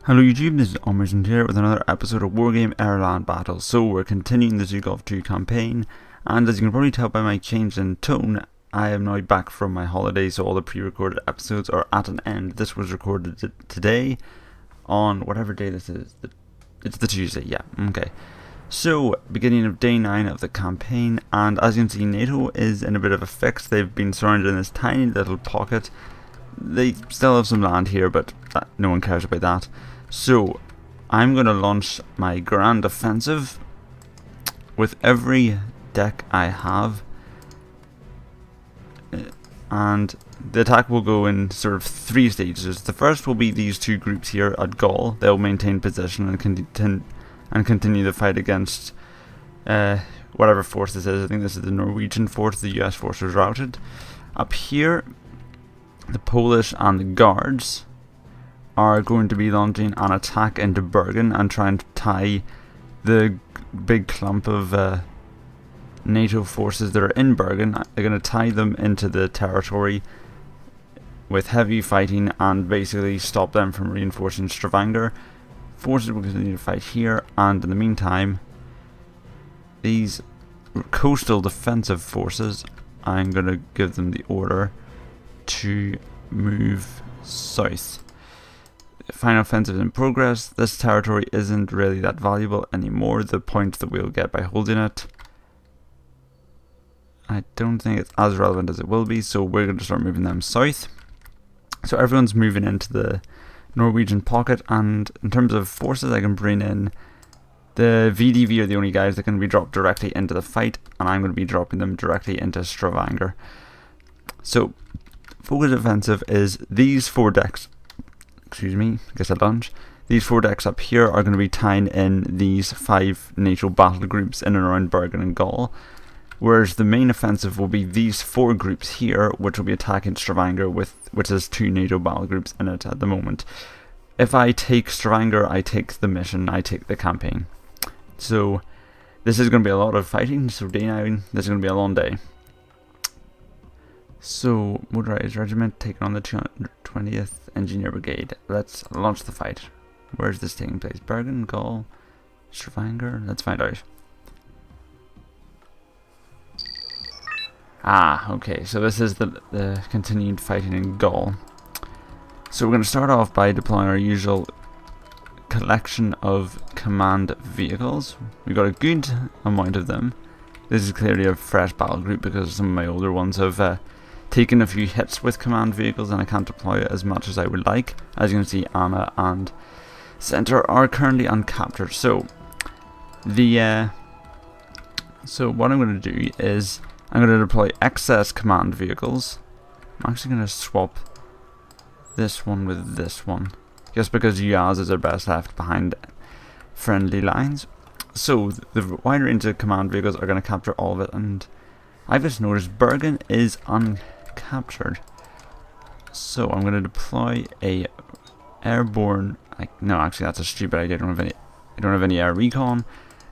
Hello YouTube, this is Engineer here with another episode of Wargame Airland Battle. So we're continuing the ZHUKOV-2 campaign, and as you can probably tell by my change in tone, I am now back from my holiday, so all the pre-recorded episodes are at an end. This was recorded today, on whatever day this is. It's the Tuesday, yeah, okay. So, beginning of day 9 of the campaign, and as you can see, NATO is in a bit of a fix. They've been surrounded in this tiny little pocket. They still have some land here, but no one cares about that. So, I'm going to launch my grand offensive with every deck I have, and the attack will go in sort of 3 stages. The first will be these 2 groups here at Gaul. They'll maintain position and continue the fight against whatever force this is. I think this is the Norwegian force. The US force was routed. Up here, the Polish and the Guards are going to be launching an attack into Bergen and trying to tie the big clump of NATO forces that are in Bergen. They're going to tie them into the territory with heavy fighting and basically stop them from reinforcing Stavanger. Forces will continue to fight here, and in the meantime, these coastal defensive forces, I'm going to give them the order to move south. Final offensive in progress. This territory isn't really that valuable anymore. The points that we'll get by holding it, I don't think it's as relevant as it will be, so we're going to start moving them south. So everyone's moving into the Norwegian pocket, and in terms of forces, I can bring in the VDV are the only guys that can be dropped directly into the fight, and I'm going to be dropping them directly into Stavanger. So focus offensive is these 4 decks. Excuse me, I guess at lunch. These 4 decks up here are going to be tying in these 5 NATO battle groups in and around Bergen and Gaul, whereas the main offensive will be these 4 groups here, which will be attacking Stavanger, which has 2 NATO battle groups in it at the moment. If I take Stavanger, I take the mission, I take the campaign. So this is going to be a lot of fighting, so day 9, this is going to be a long day. So, Motorized Regiment taking on the 220th Engineer Brigade. Let's launch the fight. Where is this taking place? Bergen, Gaul, Stavanger? Let's find out. Ah, okay, so this is the continued fighting in Gaul. So we're going to start off by deploying our usual collection of command vehicles. We've got a good amount of them. This is clearly a fresh battle group because some of my older ones have taken a few hits with command vehicles, and I can't deploy it as much as I would like. As you can see, Anna and Center are currently uncaptured. So so what I'm going to do is I'm going to deploy excess command vehicles. I'm actually going to swap this one with this one, just because Yaz is our best left behind friendly lines. So the wide range of command vehicles are going to capture all of it, and I've just noticed Bergen is uncaptured. So I'm going to deploy a airborne. No, actually that's a stupid idea. I don't have any air recon.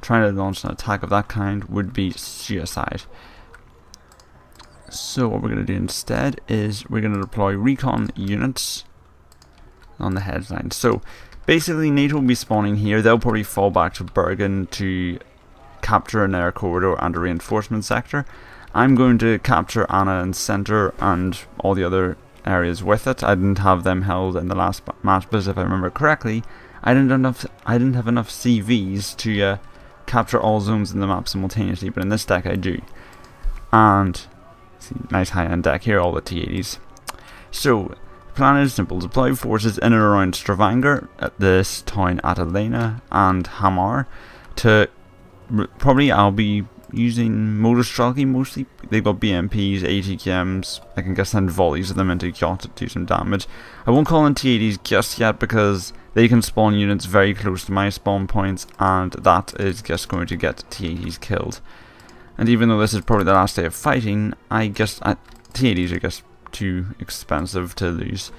Trying to launch an attack of that kind would be suicide. So what we're going to do instead is we're going to deploy recon units on the headline. So basically NATO will be spawning here. They'll probably fall back to Bergen to capture an air corridor and a reinforcement sector. I'm going to capture Anna and Center and all the other areas with it. I didn't have them held in the last match, but if I remember correctly, I didn't have enough CVs to capture all zones in the map simultaneously, but in this deck I do. And see, nice high-end deck here, all the T80s. So the plan is simple: deploy forces in and around Stavanger, at this town at Elena and Hamar. Probably I'll be using motor strategy mostly. They've got BMPs, ATKMs. I can just send volleys of them into yacht to do some damage. I won't call in T80s just yet because they can spawn units very close to my spawn points, and that is just going to get T80s killed. And even though this is probably the last day of fighting, I guess T80s are just too expensive to lose.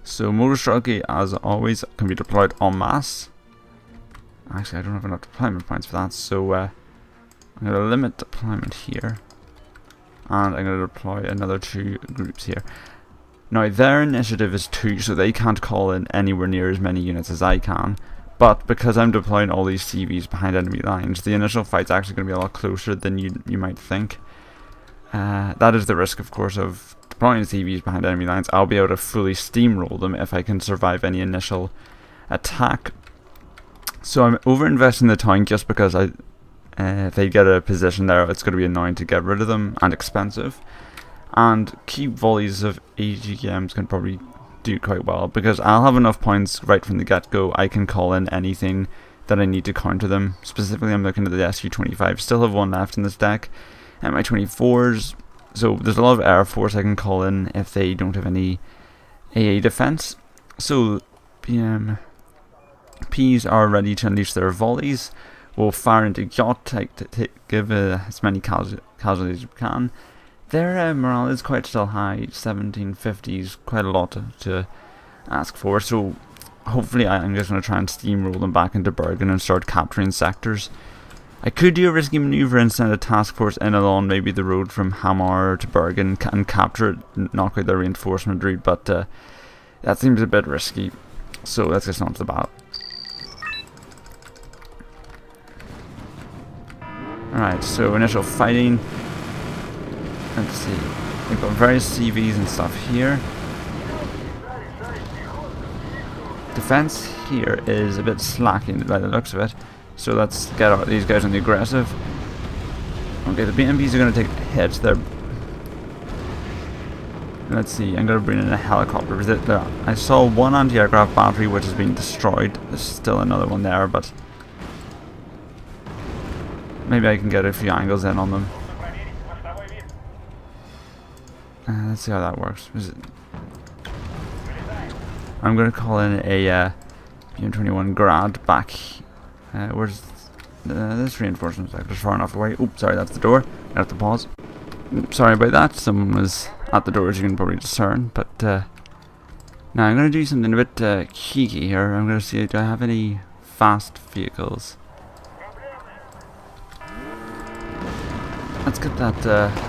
So motor strategy, as always, can be deployed en masse. Actually, I don't have enough deployment points for that, so I'm going to limit deployment here, and I'm going to deploy another 2 groups here. Now their initiative is 2, so they can't call in anywhere near as many units as I can. But because I'm deploying all these CVs behind enemy lines, the initial fight's actually going to be a lot closer than you might think. That is the risk, of course, of deploying CVs behind enemy lines. I'll be able to fully steamroll them if I can survive any initial attack. So I'm over-investing the town just because if they get a position there, it's going to be annoying to get rid of them and expensive. And key volleys of AGMs can probably do quite well because I'll have enough points right from the get-go. I can call in anything that I need to counter them. Specifically, I'm looking at the SU-25. Still have 1 left in this deck. And my 24s. So there's a lot of Air Force I can call in if they don't have any AA defense. So BMPs are ready to unleash their volleys. We'll fire into yacht to give as many casualties as we can. Their morale is quite still high, 1750s, quite a lot to ask for, so hopefully I'm just going to try and steamroll them back into Bergen and start capturing sectors. I could do a risky manoeuvre and send a task force in along maybe the road from Hamar to Bergen and capture it, knock out their reinforcement route, but that seems a bit risky, so let's get on to the battle. Alright, so initial fighting. Let's see, we've got various CVs and stuff here. Defense here is a bit slacking by the looks of it, so let's get these guys on the aggressive. Okay, the BMPs are going to take hits. Let's see, I'm going to bring in a helicopter. I saw 1 anti-aircraft battery which has been destroyed. There's still another one there, but maybe I can get a few angles in on them. Let's see how that works. I'm going to call in a PM-21 Grad back. Where's this reinforcement sector? Far enough away. Oops, sorry, that's the door. I have to pause. Sorry about that. Someone was at the door, as you can probably discern. But now I'm going to do something a bit cheeky here. I'm going to see, do I have any fast vehicles? Let's get that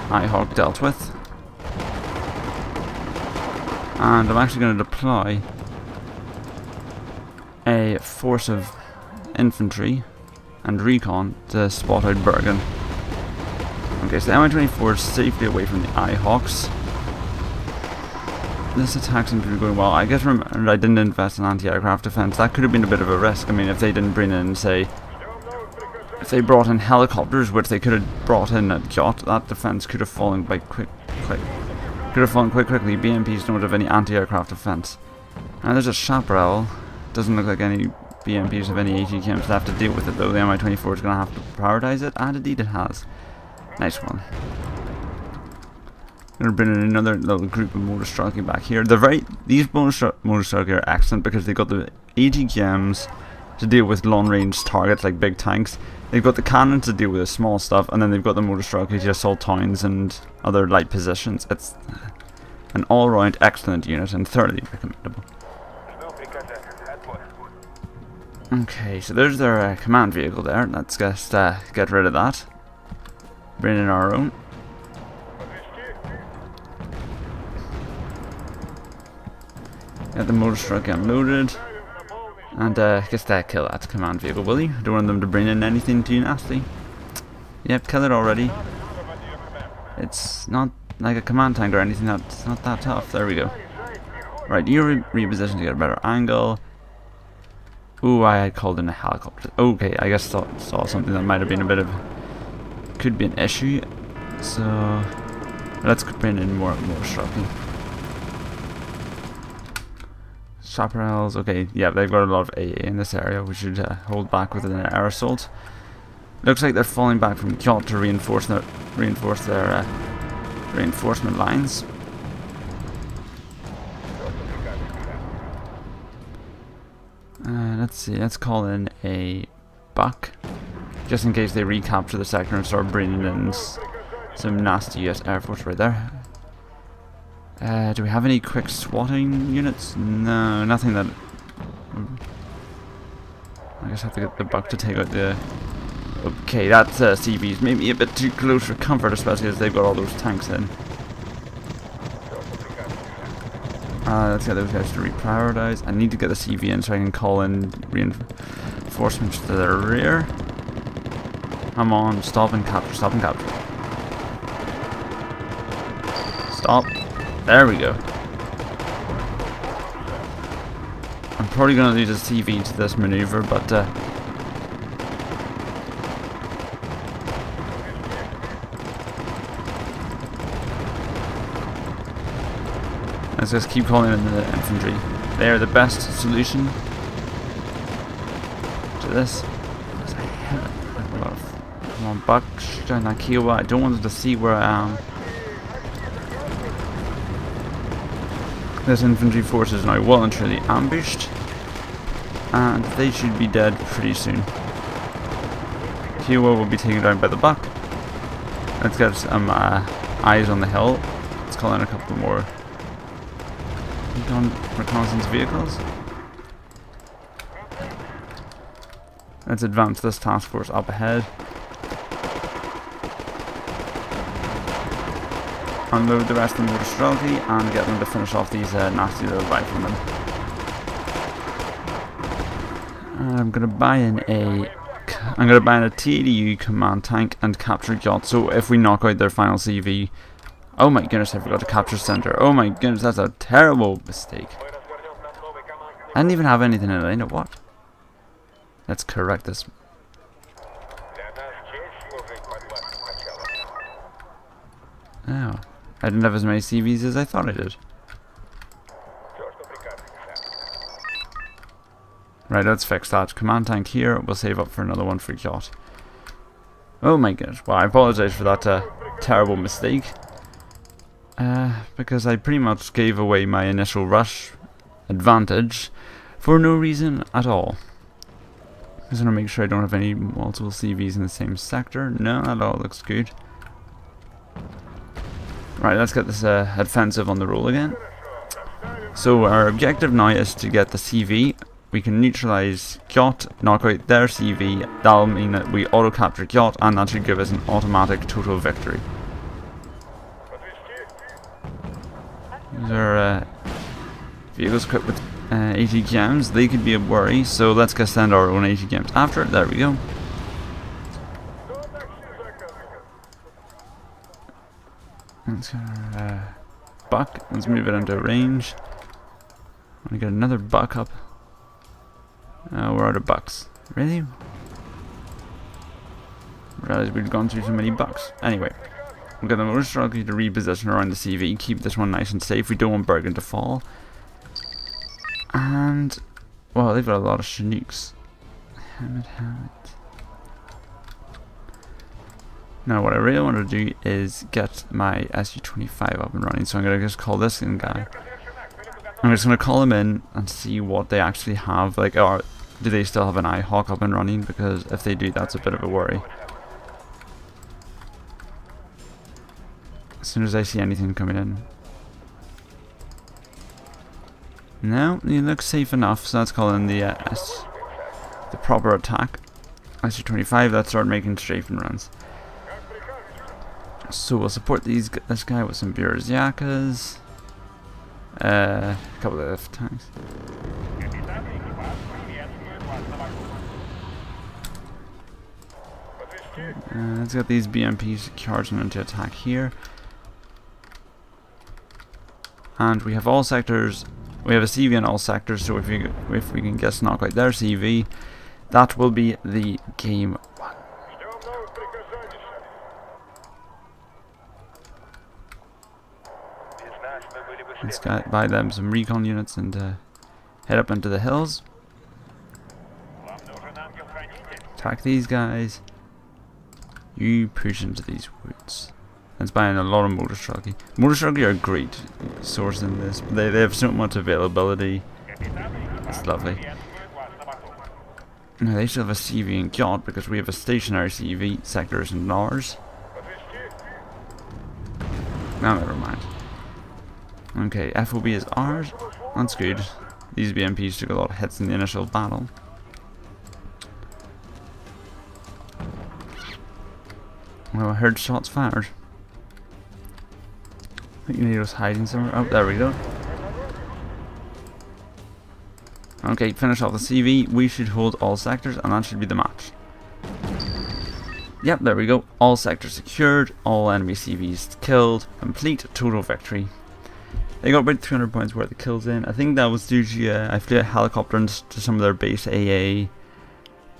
IHawk dealt with. And I'm actually going to deploy a force of infantry and recon to spot out Bergen. Okay, so the Mi-24 is safely away from the IHawks. This attack seems to be going well. I guess remember I didn't invest in anti-aircraft defense. That could have been a bit of a risk. I mean, if they didn't bring in, say, if they brought in helicopters, which they could have brought in a yacht, that defense could have fallen quite quickly. BMPs don't have any anti-aircraft defense. And there's a chaparral. Doesn't look like any BMPs have any AGMs left to deal with it though. The Mi-24 is going to have to prioritize it, and indeed it has. Nice one. I'm going to bring in another little group of motor striking back here. These motor striking are excellent because they've got the AGMs to deal with long-range targets like big tanks. They've got the cannons to deal with the small stuff, and then they've got the motor strikers to assault towns and other light positions. It's an all-round excellent unit and thoroughly recommendable. Okay, so there's their command vehicle there. Let's just get rid of that. Bring in our own. Get the motor strike unloaded. And just kill that command vehicle, will you? Don't want them to bring in anything too nasty. Yep, kill it already. It's not like a command tank or anything, that's not that tough. There we go. Right, you reposition to get a better angle. Ooh, I had called in a helicopter. Okay, I guess saw something that might have been a bit of... could be an issue. So let's bring in more striking. Chaparrals, okay, yeah, they've got a lot of AA in this area. We should hold back with an air assault. Looks like they're falling back from yacht to reinforce their reinforcement lines. Let's see, let's call in a buck, just in case they recapture the sector and start bringing in some nasty US Air Force right there. Do we have any quick swatting units? No, nothing that... I guess I have to get the buck to take out the... Okay, that CV's maybe a bit too close for comfort, especially as they've got all those tanks in. Let's get those guys to reprioritize. I need to get the CV in so I can call in reinforcements to the rear. Come on, stop and capture, stop and capture. Stop. There we go. I'm probably going to lose a CV to this maneuver, but let's just keep calling in the infantry. They are the best solution to this. Come on, Bucks down that Kiowa. I don't want them to see where I am. This infantry force is now well and truly ambushed, and they should be dead pretty soon. Kiowa will be taken down by the Buck. Let's get some eyes on the hill. Let's call in a couple more reconnaissance vehicles. Let's advance this task force up ahead. Unload the rest of the motor strategy and get them to finish off these nasty little riflemen. I'm gonna buy in a TDU command tank and capture yacht. So if we knock out their final CV, oh my goodness, I forgot to capture center. Oh my goodness, that's a terrible mistake. I didn't even have anything in it. I know what. Let's correct this. Oh. I didn't have as many CVs as I thought I did. Right, let's fix that. Command tank here. We'll save up for another one for yacht. Oh my goodness. Well, I apologize for that terrible mistake. Because I pretty much gave away my initial rush advantage for no reason at all. I just want to make sure I don't have any multiple CVs in the same sector. No, that all looks good. Right, let's get this offensive on the roll again. So our objective now is to get the CV. We can neutralize yacht, knock out their CV. That'll mean that we auto-capture yacht, and that should give us an automatic total victory. These are vehicles equipped with ATGMs. They could be a worry, so let's go send our own ATGMs after it. There we go. Let's get our buck. Let's move it into range. I want to get another buck up. We're out of bucks. Really? Realized we'd gone through so many bucks. Anyway, we'll get the motor strategy to reposition around the CV. Keep this one nice and safe. We don't want Bergen to fall. And, well, they've got a lot of Chinooks. Damn it. Now what I really want to do is get my SU-25 up and running, so I'm going to just call this in guy. I'm just going to call him in and see what they actually have, like, or do they still have an IHawk up and running, because if they do, that's a bit of a worry. As soon as I see anything coming in. No, he looks safe enough, so let's call in the proper attack. SU-25, let's start making strafing runs. So we'll support this guy with some Berezyakas, a couple of tanks. Let's get these BMPs charging into attack here. And we have all sectors, we have a CV in all sectors, so if we can just knock out their CV, that will be the game. Let's buy them some recon units and head up into the hills. Attack these guys. You push into these woods. Let's buy in a lot of motor struggy. Motor struggy are a great source in this. They have so much availability. It's lovely. Now they still have a CV and yacht because we have a stationary CV. Sectors and ours. No, never mind. Okay, FOB is ours. That's good. These BMPs took a lot of hits in the initial battle. Well, I heard shots fired. I think NATO's hiding somewhere. Oh, there we go. Okay, finish off the CV. We should hold all sectors, and that should be the match. Yep, there we go. All sectors secured, all enemy CVs killed, complete total victory. They got about 300 points worth of kills in. I think that was due to I flew a helicopter to some of their base AA,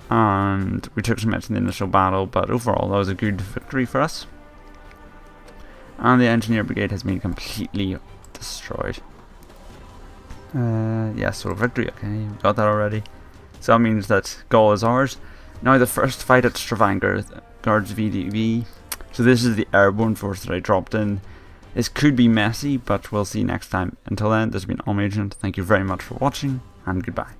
and we took some hits in the initial battle, but overall that was a good victory for us. And the Engineer Brigade has been completely destroyed. Yeah, so victory, okay, got that already. So that means that Gaul is ours. Now the first fight at Stavanger, guards VDV. So this is the airborne force that I dropped in. This could be messy, but we'll see next time. Until then, this has been Agent. Thank you very much for watching, and goodbye.